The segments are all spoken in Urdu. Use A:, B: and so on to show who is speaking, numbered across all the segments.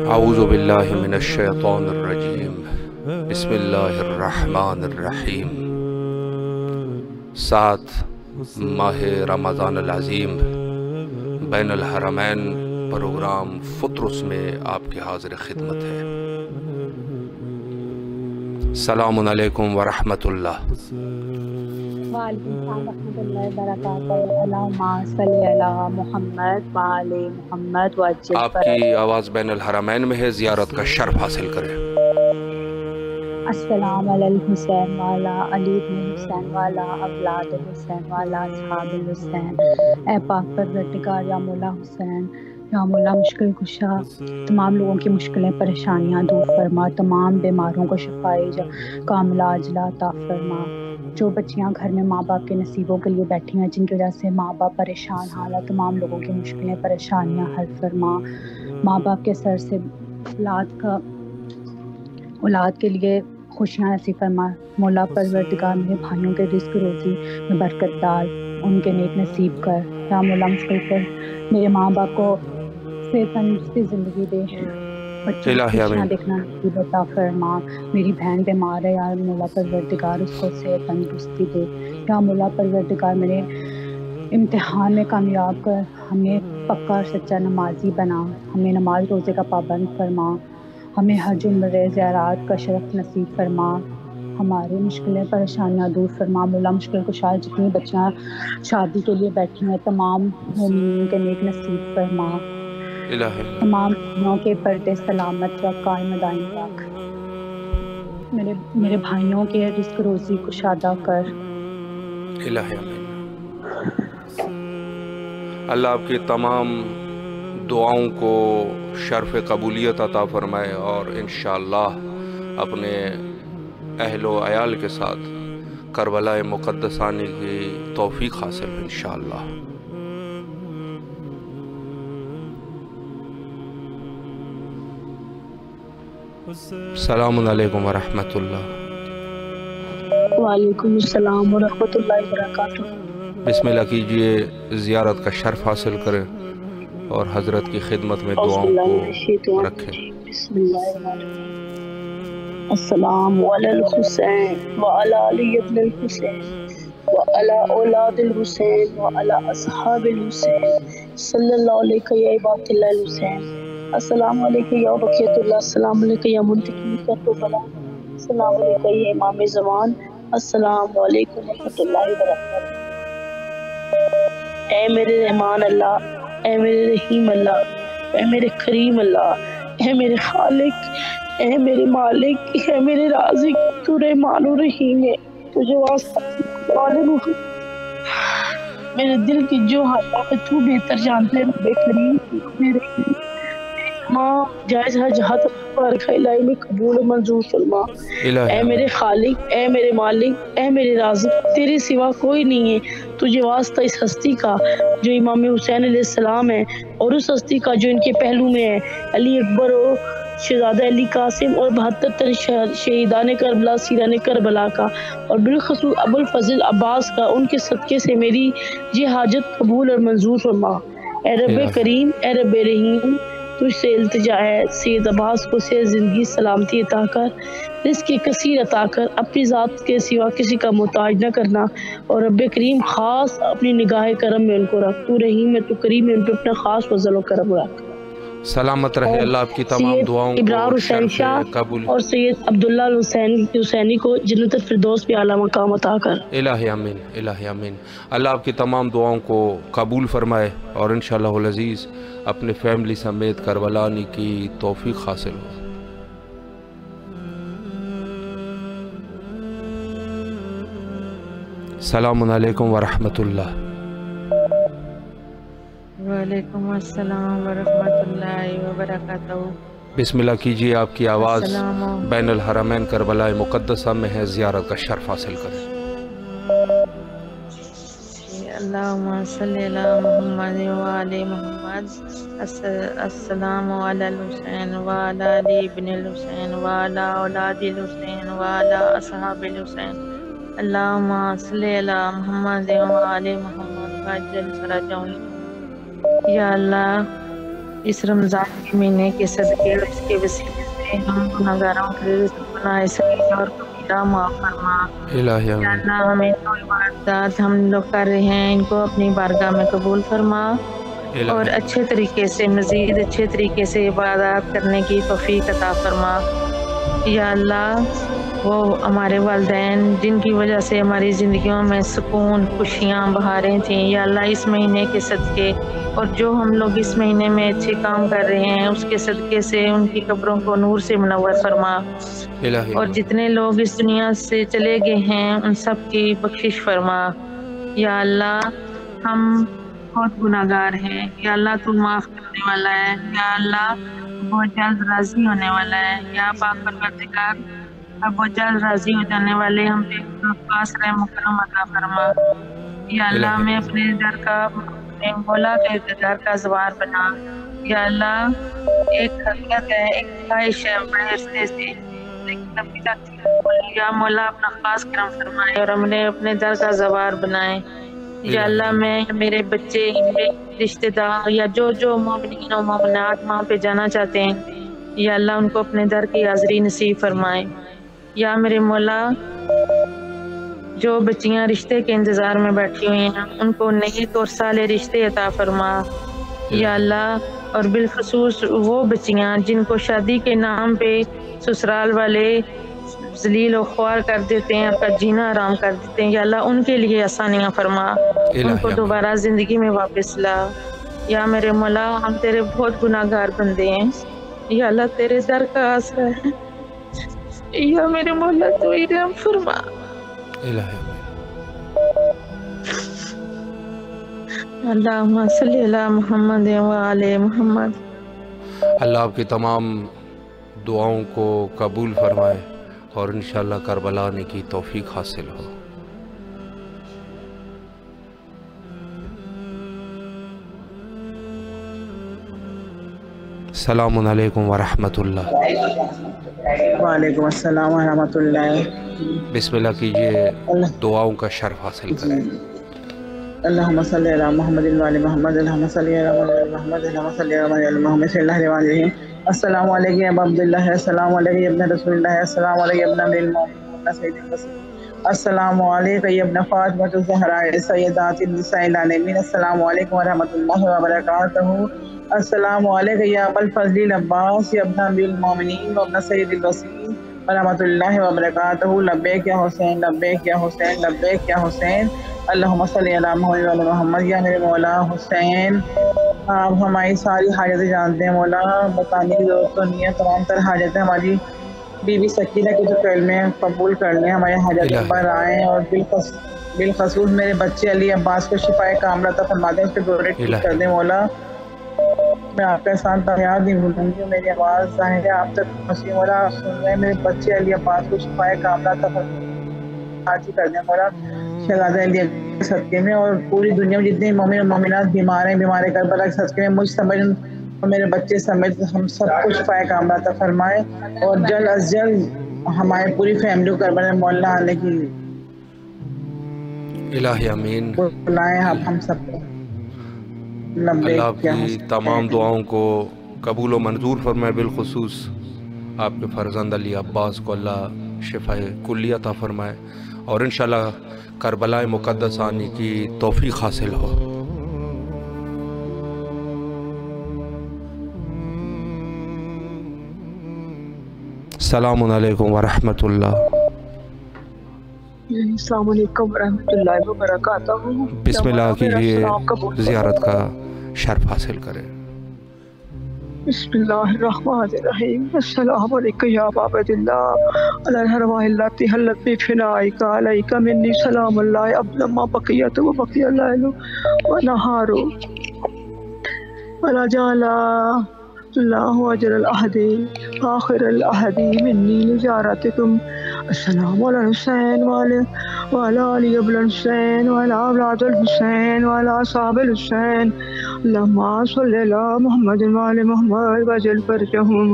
A: اعوذ باللہ من الشیطان الرجیم بسم اللہ الرحمن الرحیم 7 ماہ رمضان العظیم بین الحرمین پروگرام فطرس میں آپ کی حاضر خدمت ہے۔ السلام علیکم ورحمۃ اللہ۔
B: وعلیکم السلام ورحمۃ اللہ وبرکاتہ۔ اللہم صلی علی محمد وآل محمد وعجل
A: آپ کی آواز بین الحرمین میں ہے، زیارت کا شرف حاصل کریں۔
B: السلام علی الحسین والا علی بن حسین والا اولاد حسین والا اصحاب الحسین۔ اے پاک پروردگار یا مولا حسین، یا مولا مشکل کشا، تمام لوگوں کی مشکلیں پریشانیاں دور فرما، تمام بیماروں کو شفائے کاملہ عاجلہ عطا فرما۔ جو بچیاں گھر میں ماں باپ کے نصیبوں کے لیے بیٹھی ہیں، جن کی وجہ سے ماں باپ پریشان حالت، تمام لوگوں کی مشکلیں پریشانیاں حل فرما۔ ماں باپ کے سر سے اولاد کے لیے خوشیاں نصیب فرما۔ مولا پروردگار میرے بھائیوں کے رزق روزی میں برکت ڈال، ان کے نیک نصیب کر۔ یا مولا مشکل پر میرے ماں باپ کو صحت تندرستی زندگی دے، بچوں کو خوشیاں دیکھنا نصیب عطا فرما۔ میری بہن بیمار ہے، یا مولا پروردگار اس کو صحت تندرستی دے۔ یا مولا پروردگار میرے امتحان میں کامیاب کر، ہمیں پکا اور سچا نمازی بنا، ہمیں نماز روزے کا پابند فرما، ہمیں حج عمرے زیارات کا شرف نصیب فرما، ہماری مشکلیں پریشانیاں دور فرما۔ مولا مشکل کشا جتنی بچیاں شادی کے لیے بیٹھی ہیں، تمام مومنین کے نیک نصیب فرما۔ تمام بھائیوں کے پردے سلامت رکھ، قائم دائم رکھ۔ میرے بھائیوں کے رزق روزی کشادہ کر۔
A: الہی آمین۔ اللہ آپ کی تمام دعاؤں کو شرف قبولیت عطا فرمائے، اور انشاءاللہ اپنے اہل و عیال کے ساتھ کربلا مقدس آنے کی توفیق حاصل ہو انشاءاللہ۔ السلام علیکم ورحمۃ اللہ۔
B: وعلیکم السلام ورحمۃ اللہ وبرکاتہ۔
A: بسم اللہ کیجئے، زیارت کا شرف حاصل کریں اور حضرت کی خدمت میں دعاؤں کو رکھیں۔
B: بسم اللہ الرحمن الرحیم۔ السلام علی الحسین وعلی علی ابن الحسین وعلی اولاد الحسین وعلی اصحاب الحسین صلی اللہ علیہ یا عباد اللہ الحسین۔ السلام علیکم یا بقیت اللہ، السلام علیکم یا منتقم کربلا، السلام علیکم یا امام زمان، السلام علیکم ورحمۃ اللہ وبرکاتہ۔ اے میرے رحمان اللہ، اے میرے رحیم اللہ، اے میرے کریم اللہ، اے میرے خالق، اے میرے مالک، اے میرے رازق، تو رحمان و رحیم ہے، تجھے واسطہ میرے دل کی جو حالات ہے تو بہتر جانتے ہیں۔ رب کریم میرے ماں جائز حج ہاتھ بارکہ الہی میں قبول و منظور فرما۔ اے میرے خالق، اے میرے مالک، اے میرے رازق، تیرے سوا کوئی نہیں ہے، تجھے واسطہ اس ہستی کا جو امام حسین علیہ السلام ہے، اور اس ہستی کا جو ان کے پہلو میں ہے، علی اکبر و شہزادہ علی قاسم اور 72 تن شہیدان کربلا، سیران کربلا کا، اور بالخصوص ابو الفضل عباس کا، ان کے صدقے سے میری یہ حاجت قبول اور منظور فرما۔ اے رب کریم، اے رب رحیم، تجھ سے التجا ہے، سید عباس کو صحت زندگی سلامتی عطا کر، رزق کثیر عطا کر، اپنی ذات کے سوا کسی کا محتاج نہ کرنا، اور رب کریم خاص اپنی نگاہ کرم میں ان کو رکھ، تو رحیم ہے، تو کریم ہے، ان پہ اپنا خاص فضل و کرم رکھ۔
A: سلامت رہے، اللہ آپ کی تمام دعاؤں کو
B: ابرار حسین شاہ
A: قبول،
B: اور سید عبداللہ حسینی کو جنت الفردوس پہ اعلیٰ مقام عطا کر۔
A: الہی آمین، الہی آمین۔ اللہ آپ کی تمام دعاؤں کو قبول فرمائے، اور انشاءاللہ العزیز اپنے فیملی سمیت کربلا آنے کی توفیق حاصل ہو۔ السلام علیکم ورحمۃ اللہ۔
C: وعلیکم السلام ورحمۃ اللہ وبرکاتہ۔
A: بسم اللہ کیجیے، آپ کی آواز بین الحرمین کربلا مقدسہ میں ہے، زیارت کا شرف حاصل کریں۔
C: اللہم صلی علی محمد وعلی محمد۔ السلام علی الحسین وعلی علی ابن الحسین وعلی اولاد الحسین وعلی اصحاب الحسین۔ اللہم صلی علی محمد وعلی محمد وعجل فرجہم۔ یا اللہ، اس رمضان کے مہینے کے صدقے اور اس کے وسیلے سے ہم گناہگاروں کے گناہ صغیر اور کبیرہ معاف فرما۔ یا اللہ، ہمیں جو عبادات ہم لوگ کر رہے ہیں ان کو اپنی بارگاہ میں قبول فرما اور اچھے طریقے سے، مزید اچھے طریقے سے عبادات کرنے کی توفیق عطا فرما۔ یا اللہ، وہ ہمارے والدین جن کی وجہ سے ہماری زندگیوں میں سکون، خوشیاں، بہاریں تھیں، یا اللہ اس مہینے کے صدقے اور جو ہم لوگ اس مہینے میں اچھے کام کر رہے ہیں اس کے صدقے سے ان کی قبروں کو نور سے منور فرما، اور جتنے لوگ اس دنیا سے چلے گئے ہیں ان سب کی بخشش فرما۔ یا اللہ، ہم بہت گناہگار ہیں، یا اللہ تو معاف کرنے والا ہے، یا اللہ بہت جلد راضی ہونے والا ہے، یا پاک پروردگار بہت جلد راضی ہو جانے والے ہم پہ خاص رحم و کرم عطا فرما۔ یا اللہ، ہمیں اپنے در کا، اپنے مولا کے در کا زوار بنا۔ یا اللہ، ایک حقیقت ہے، ایک خواہش ہے بڑے عرصے سے، لیکن ابھی تک یا مولا اپنا خاص کرم فرمائے اور ہم نے اپنے در کا زوار بنائے۔ یا اللہ، میں، میرے بچے، میرے رشتہ دار یا جو مومنین و مومنات وہاں پہ جانا چاہتے ہیں، یا اللہ ان کو اپنے در کی حاضری نصیب فرمائے۔ یا میرے مولا، جو بچیاں رشتے کے انتظار میں بیٹھی ہوئی ہیں ان کو نیک اور صالح رشتے عطا فرما۔ یا اللہ، اور بالخصوص وہ بچیاں جن کو شادی کے نام پہ سسرال والے ذلیل و خوار کر دیتے ہیں، ان کا جینا حرام کر دیتے ہیں، یا اللہ ان کے لیے آسانیاں فرما، ان کو دوبارہ زندگی میں واپس لا۔ یا میرے مولا، ہم تیرے بہت گناہ گار بندے ہیں، یا اللہ تیرے در کا آسرا ہے، یا میرے مولا تو ہی رحم فرما۔ اللہم صلی علی محمد وعلی محمد۔
A: اللہ آپ کی تمام دعاؤں کو قبول فرمائے اور انشاءاللہ کربلا آنے کی توفیق حاصل ہو۔ السلام علیکم ورحمۃ اللہ۔
D: وعلیکم السلام ورحمۃ اللہ۔
A: بسم اللہ کیجیے، دعاؤں کا شرف حاصل کریں۔
D: اللہم صلی علی محمد وعلی محمد، اللہم صلی علی محمد، اللہم صلی علی محمد، صلی اللہ علیہ وسلم۔ السلام علیکم ابا عبداللہ، السلام علیکم ابن رسول اللہ، السلام علیکم ابن امیر المؤمنین سید الوصیین، السلام علیکم ابن فاطمہ الزہراء سیدات النساء العالمین، السلام علیکم ورحمۃ اللہ وبرکاتہ، السلام علیکم یا ابا الفضل العباس یا ابن امیر المؤمنین و ابن سید الوصیین ورحمۃ اللہ وبرکاتہ، لبیک یا حسین، لبیک یا حسین، لبیک یا حسین، اللہم صلی علی محمد وعلی محمد۔ یا میرے مولا حسین، آپ ہماری ساری حاجتیں جانتے ہیں مولا، بتانے کی ضرورت تو نہیں ہے، تمام تر حاجتیں ہماری بی بی سکینہ کے جو کلمے قبول کر لیں، ہماری حاجتیں پر آئیں، اور بالخصوص میرے بچے علی عباس کو شفائے کاملہ عطا فرما دیں، اس کے گورے ٹھیک کر دیں مولا۔ میں آپ کا احسان یاد نہیں بھولوں گی، میری آواز ظاہر ہے آپ تک پہنچی مولا، آپ سن رہے ہیں، میرے بچے علی عباس کو شفائے کاملہ عطا حاضر کر دیں مولا شہزادہ علی کے صدقے میں، اور پوری دنیا میں جتنے مومن و مومنات بیمار ہیں، بیمار کربلا کے صدقے میں مجھ سمجھ اور میرے بچے سمجھ ہم سب کو شفائے کاملہ عطا فرمائے، اور جلد از جلد ہمارے پوری فیملی کو کربلا مولا آنے کی
A: الہی امین۔
D: بلائیں آپ ہم سب کو۔
A: اللہ آپ کی تمام دعاؤں کو قبول و منظور فرمائے، بالخصوص آپ کے فرزند علی عباس کو اللہ شفائے کلی عطا فرمائے، اور انشاءاللہ کربلا مقدس آنے کی توفیق حاصل ہو۔ السلام علیکم ورحمۃ اللہ۔
B: السلام علیکم ورحمۃ اللہ وبرکاتہ۔
A: بسم اللہ کیجیے، زیارت کا شرف حاصل کریں۔
B: بسم اللہ الرحمن الرحیم۔ السلام علیکم یا عبد اللہ، علی الارواح اللاتی حلت بفنائک، علیک منی سلام اللہ، ابدا ما بقیت و بقی اللیل و نہار ولا جعل الله أجر الأحد آخر الأحد مني لزيارتكم. السلام على الحسين وعلى علي بن الحسين وعلى أولاد الحسين وعلى أصحاب الحسين. اللهم صل على محمد وعلى محمد وجل فرجهم.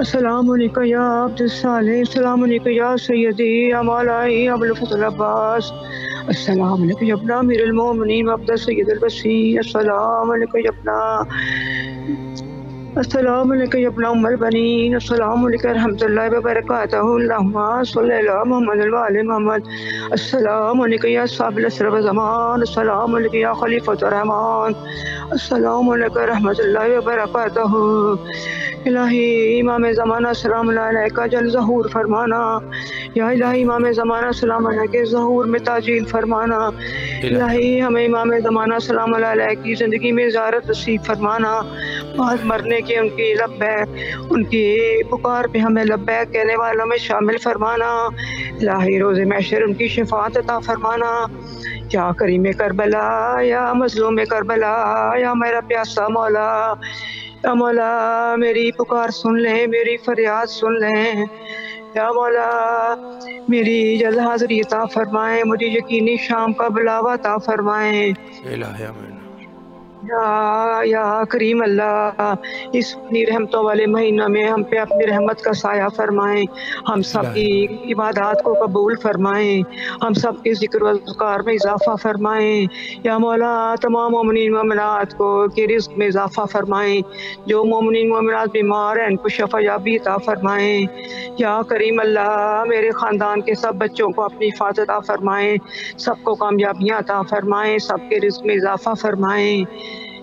B: السلام علیکم یا عبد الصالح، السلام علیکم یا سیدی یا مولائی ابو الفضل عباس، السلام علیکم یا ابن امیر المومنین وعبد سید البصیر، السلام علیکم یا ابن ام البنین، السلام علیکم رحمۃ اللہ وبرکاتہ. اللہم صلی علی محمد وعلی محمد. السلام علیکم یا صاحب العصر والزمان، السلام علیکم یا خلیفۃ الرحمان، السلام علیکم رحمۃ اللہ وبرکاتہ. الہی امام زمانہ سلام اللہ علیہ کا جل ظہور فرمانا. یا الہی امام زمانہ سلام اللہ کے ظہور میں تعجیل فرمانا. الہی ہمیں امام زمانہ سلام اللہ علیہ کی زندگی میں زیارت نصیب فرمانا. بعد مرنے کے ان کی لبیک، ان کی پکار پہ ہمیں لبیک کہنے والوں میں شامل فرمانا. الہی روز محشر ان کی شفاعت عطا فرمانا. یا کریم کربلا، یا مظلوم کربلا، یا میرا پیاسا مولا، یا مولا میری پکار سن لیں، میری فریاد سن لیں. یا مولا میری جلد حاضری عطا فرمائیں، مجھے یقینی شام کا بلاوا عطا فرمائیں.
A: الہی آمین.
B: یا کریم اللہ، اس اپنی رحمتوں والے مہینہ میں ہم پہ اپنی رحمت کا سایہ فرمائیں. ہم سب کی عبادات کو قبول فرمائیں، ہم سب کے ذکر و اذکار میں اضافہ فرمائیں. یا مولا تمام مومنین مومنات کو کے رزق میں اضافہ فرمائیں. جو مومنین مومنات بیمار ہیں ان کو شفا یابی عطا فرمائیں. یا کریم اللہ میرے خاندان کے سب بچوں کو اپنی حفاظت عطا فرمائیں، سب کو کامیابیاں عطا فرمائیں، سب کے رزق میں اضافہ فرمائیں.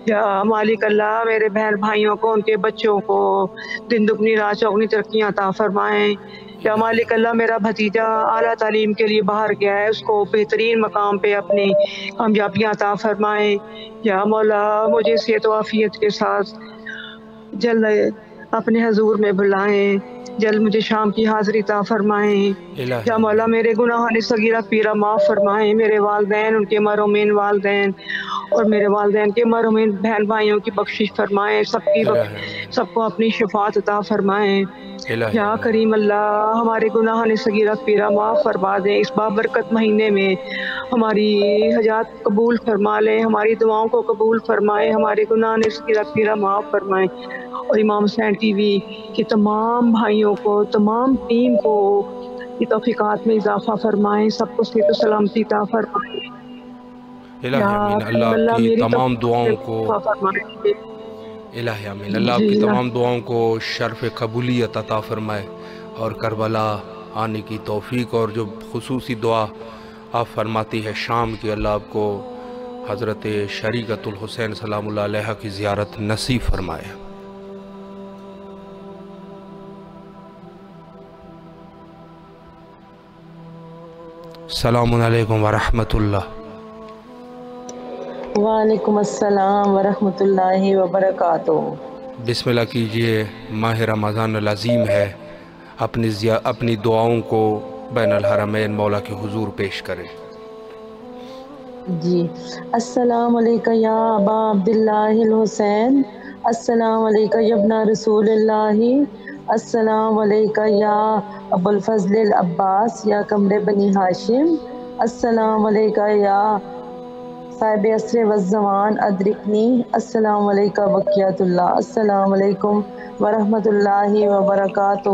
B: یا مالک اللہ میرے بہن بھائیوں کو، ان کے بچوں کو دن دگنی رات چوگنی ترقیاں عطا فرمائیں. یا مالک اللہ میرا بھتیجا اعلیٰ تعلیم کے لیے باہر گیا ہے، اس کو بہترین مقام پہ اپنی کامیابیاں عطا فرمائیں. یا مولا مجھے صحت و عافیت کے ساتھ جلد اپنے حضور میں بلائیں، جلد مجھے شام کی حاضری عطا فرمائیں. یا مولا میرے گناہان صغیرہ پیرا معاف فرمائیں. میرے والدین، ان کے مرحومین والدین اور میرے والدین کے مرحومین بہن بھائیوں کی بخشش فرمائیں، سب کو اپنی شفاعت عطا فرمائیں. یا کریم اللہ ہمارے گناہان صغیرہ پیرا معاف فرما دیں. اس بابرکت مہینے میں ہماری حاجات قبول فرما لیں، ہماری دعاؤں کو قبول فرمائیں، ہمارے گناہان صغیرہ پیرا معاف فرمائیں. اور امام حسین ٹی وی کے تمام بھائیوں کو، تمام ٹیم کو کی توفیقات میں اضافہ فرمائیں، سب کو صحت و سلامتی عطا فرمائیں.
A: الہی آمین. اللہ آپ کی تمام دعاؤں کو، الہی آمین، اللہ آپ کی تمام دعاؤں کو شرف قبولیت عطا فرمائے اور کربلا آنے کی توفیق. اور جو خصوصی دعا آپ فرماتی ہے شام کی، اللہ آپ کو حضرت شریعت الحسین سلام اللہ علیہ کی زیارت نصیب فرمائے. السلام علیکم ورحمۃ اللہ.
C: وعلیکم السلام ورحمۃ اللہ وبرکاتہ.
A: بسم اللہ کیجئے. ماہ رمضان العظیم ہے، اپنی دعاؤں کو بین الحرمین مولا کے حضور پیش کریں.
C: جی السلام علیکم یا ابا عبداللہ الحسین، السلام علیکم یا ابن رسول اللہ، السلام علیکم یا ابو الفضل العباس یا قمر بنی ہاشم، السلام علیکم یا صاحب عصر والزمان ادرکنی، السلام علیکم بقیت اللہ، السلام علیکم ورحمۃ اللہ وبرکاتہ.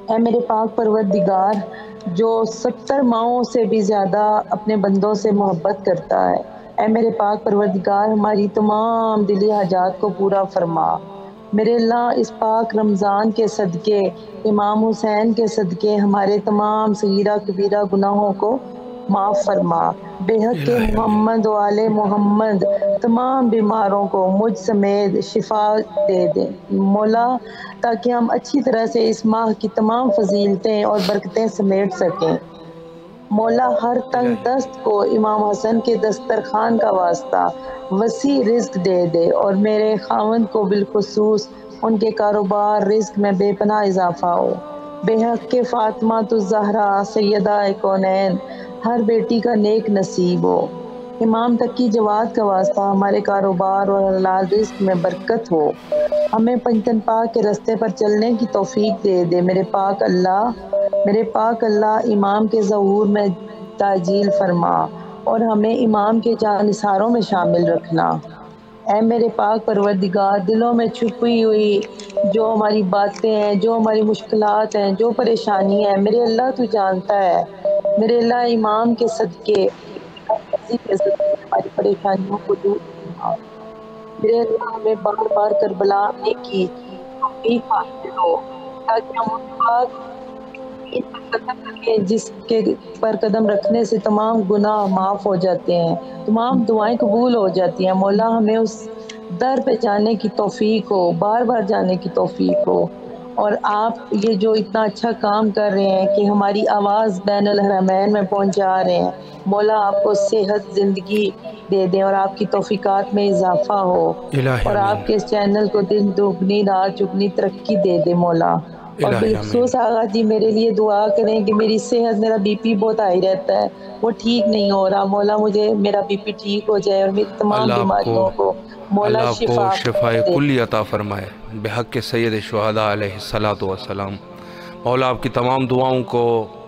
C: اے میرے پاک پروردگار جو 70 ماؤں سے بھی زیادہ اپنے بندوں سے محبت کرتا ہے، اے میرے پاک پروردگار ہماری تمام دلی حاجات کو پورا فرما. میرے اللہ اس پاک رمضان کے صدقے، امام حسین کے صدقے ہمارے تمام صغیرہ کبیرہ گناہوں کو معاف فرما. بے حق محمد و آل محمد تمام بیماروں کو مجھ سمیت شفا دے دیں مولا، تاکہ ہم اچھی طرح سے اس ماہ کی تمام فضیلتیں اور برکتیں سمیٹ سکیں. مولا ہر تنگ دست کو امام حسن کے دسترخوان کا واسطہ وسیع رزق دے دے، اور میرے خاوند کو بالخصوص ان کے کاروبار رزق میں بے پناہ اضافہ ہو. بے حق کے فاطمہ الزہرا سیدہ کونین ہر بیٹی کا نیک نصیب ہو.
E: امام تک کی جواد کا واسطہ ہمارے کاروبار اور حلال رزق میں برکت ہو، ہمیں پنجتن پاک کے راستے پر چلنے کی توفیق دے دے۔ میرے پاک اللہ امام کے ظہور میں تعجیل فرما اور ہمیں امام کے جانثاروں میں شامل رکھنا۔ اے میرے پاک پروردگار، دلوں میں چھپی ہوئی جو ہماری باتیں ہیں، جو ہماری مشکلات ہیں، جو پریشانی ہے، میرے اللہ تو جانتا ہے۔ میرے اللہ امام کے صدقے ہماری پریشانیوں کو دور کرنا۔ میرے اللہ ہمیں بار بار کربلا آنے کی توفیق حاصل ہو تاکہ ہم اس پاک پر قدم رکھیں جس کے پر قدم رکھنے سے تمام گناہ معاف ہو جاتے ہیں، تمام دعائیں قبول ہو جاتی ہیں۔ مولا ہمیں اس در پہ جانے کی توفیق ہو، بار بار جانے کی توفیق ہو۔ اور آپ یہ جو اتنا اچھا کام کر رہے ہیں کہ ہماری آواز بین الحرمین میں پہنچا رہے ہیں، مولا آپ کو صحت زندگی دے دیں اور آپ کی توفیقات میں اضافہ ہو
A: الہی
E: اور
A: آمین،
E: آپ کے اس چینل کو دن دوگنی رات چگنی ترقی دے دے مولا۔ اور
A: الہی آمین،
E: بالخصوص آغا جی میرے لیے دعا کریں کہ میری صحت، میرا بی پی بہت ہائی رہتا ہے، وہ ٹھیک نہیں ہو رہا، مولا مجھے میرا بی پی ٹھیک ہو جائے اور میری تمام بیماریوں کو مولا
A: اللہ آپ کو
E: شفا
A: شفائے
E: دے۔
A: کلی عطا فرمائے بحق سید شہداء علیہ الصلاۃ والسلام۔ مولا آپ کی تمام دعاؤں کو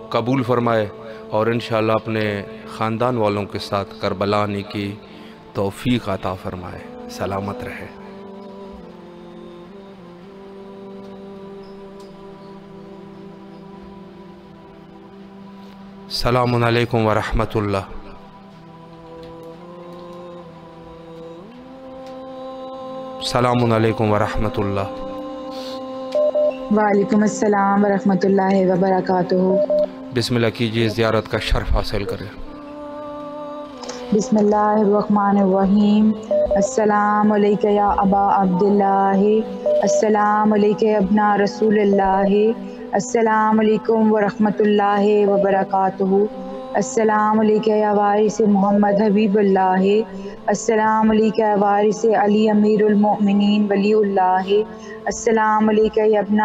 A: قبول فرمائے اور انشاءاللہ اپنے خاندان والوں کے ساتھ کربلا آنے کی توفیق عطا فرمائے۔ سلامت رہے۔ السلام علیکم ورحمۃ اللہ۔ السلام علیکم ورحمۃ اللہ۔
F: وعلیکم السلام ورحمۃ اللہ وبرکاتہ۔
A: بسم اللہ کیجئے، زیارت کا شرف حاصل کریں۔
F: بسم اللہ الرحمن الرحیم۔ السلام علیکہ یا ابا عبداللہ، السلام علیکہ یا ابن رسول اللہ، السلام علیکم ورحمۃ اللہ وبرکاتہ، السلام علیکہ یا وارث محمد حبیب اللہ، السلام علیکہ یا وارث علی امیر المؤمنین ولی اللہ، السلام علیکہ یا ابن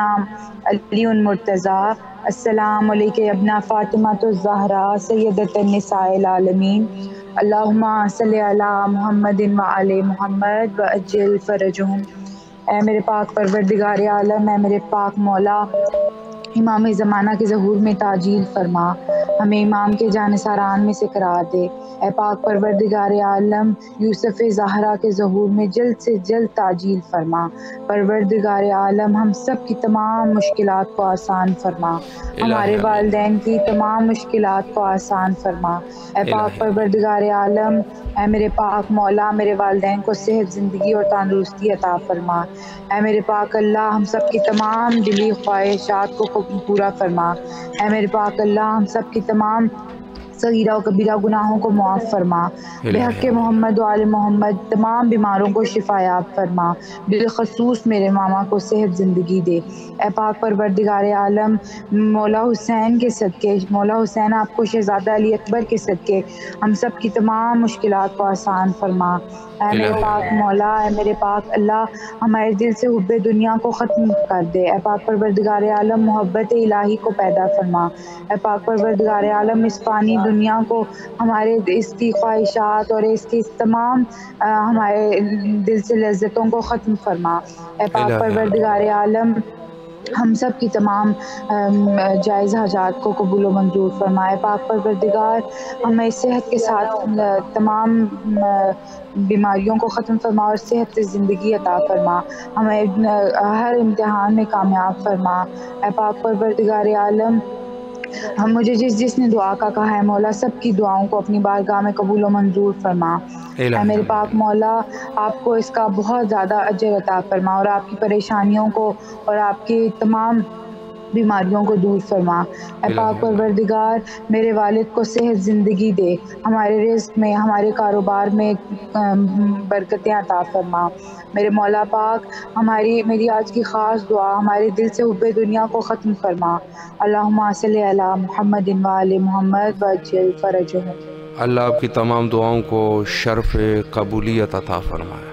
F: علی المرتضیٰ، السلام علیکہ یا ابن فاطمہ الزہراء سیدۃ النساء العالمین، اللہم صلی علی محمد وعلی محمد وعجل فرجہم۔ اے میرے پاک پروردگار عالم، اے میرے پاک مولا، امام زمانہ کے ظہور میں تعجیل فرما، ہمیں امام کے جانثاران میں سے قرار دے۔ اے پاک پروردگار عالم، یوسف زہرا کے ظہور میں جلد سے جلد تعجیل فرما۔ پروردگار عالم، ہم سب کی تمام مشکلات کو آسان فرما، ہمارے والدین کی تمام مشکلات کو آسان فرما۔ اے پاک پروردگار عالم، اے میرے پاک مولا، میرے والدین کو صحت، زندگی اور تندرستی عطا فرما۔ اے میرے پاک اللہ، ہم سب کی تمام دلی خواہشات کو پورا فرما۔ اے میرے پاک اللہ، ہم سب کی تمام صغیرہ و کبیرہ گناہوں کو معاف فرما۔ بحق محمد و آل محمد تمام بیماروں کو شفا یاب فرما، بالخصوص میرے ماما کو صحت زندگی دے۔ اے پاک پروردگار عالم، مولا حسین کے صدقے، مولا حسین آپ کو شہزادہ علی اکبر کے صدقے ہم سب کی تمام مشکلات کو آسان فرما۔ اے میرے پاک مولا، اے میرے پاک اللہ، ہمارے دل سے حب دنیا کو ختم کر دے۔ اے پاک پروردگار عالم، محبت الہی کو پیدا فرما۔ اے پاک پروردگار عالم، اس فانی دنیا کو، ہمارے اس کی خواہشات اور اس کی تمام ہمارے دل سے لذتوں کو ختم فرما۔ اے پاک پروردگار عالم، ہم سب کی تمام جائز حاجات کو قبول و منظور فرمائے۔ پاک پروردگار ہمیں صحت کے ساتھ تمام بیماریوں کو ختم فرما اور صحت سے زندگی عطا فرما، ہمیں ہر امتحان میں کامیاب فرما۔ اے پاک پروردگار عالم، ہم مجھے جس نے دعا کا کہا ہے مولا، سب کی دعاؤں کو اپنی بارگاہ میں قبول و منظور فرما۔ اے میرے پاک مولا، آپ کو اس کا بہت زیادہ اجر عطا فرما اور آپ کی پریشانیوں کو اور آپ کی تمام بیماریوں کو دور فرما۔ اے پاک پروردگار، میرے والد کو صحت زندگی دے، ہمارے رزق میں، ہمارے کاروبار میں برکتیں عطا فرما۔ میرے مولا پاک، میری آج کی خاص دعا، ہمارے دل سے حب دنیا کو ختم فرما۔ اللہم صلی علی محمد وعلی محمد وعجل فرجہم۔
A: اللہ آپ کی تمام دعاؤں کو شرف قبولیت عطا فرمائے۔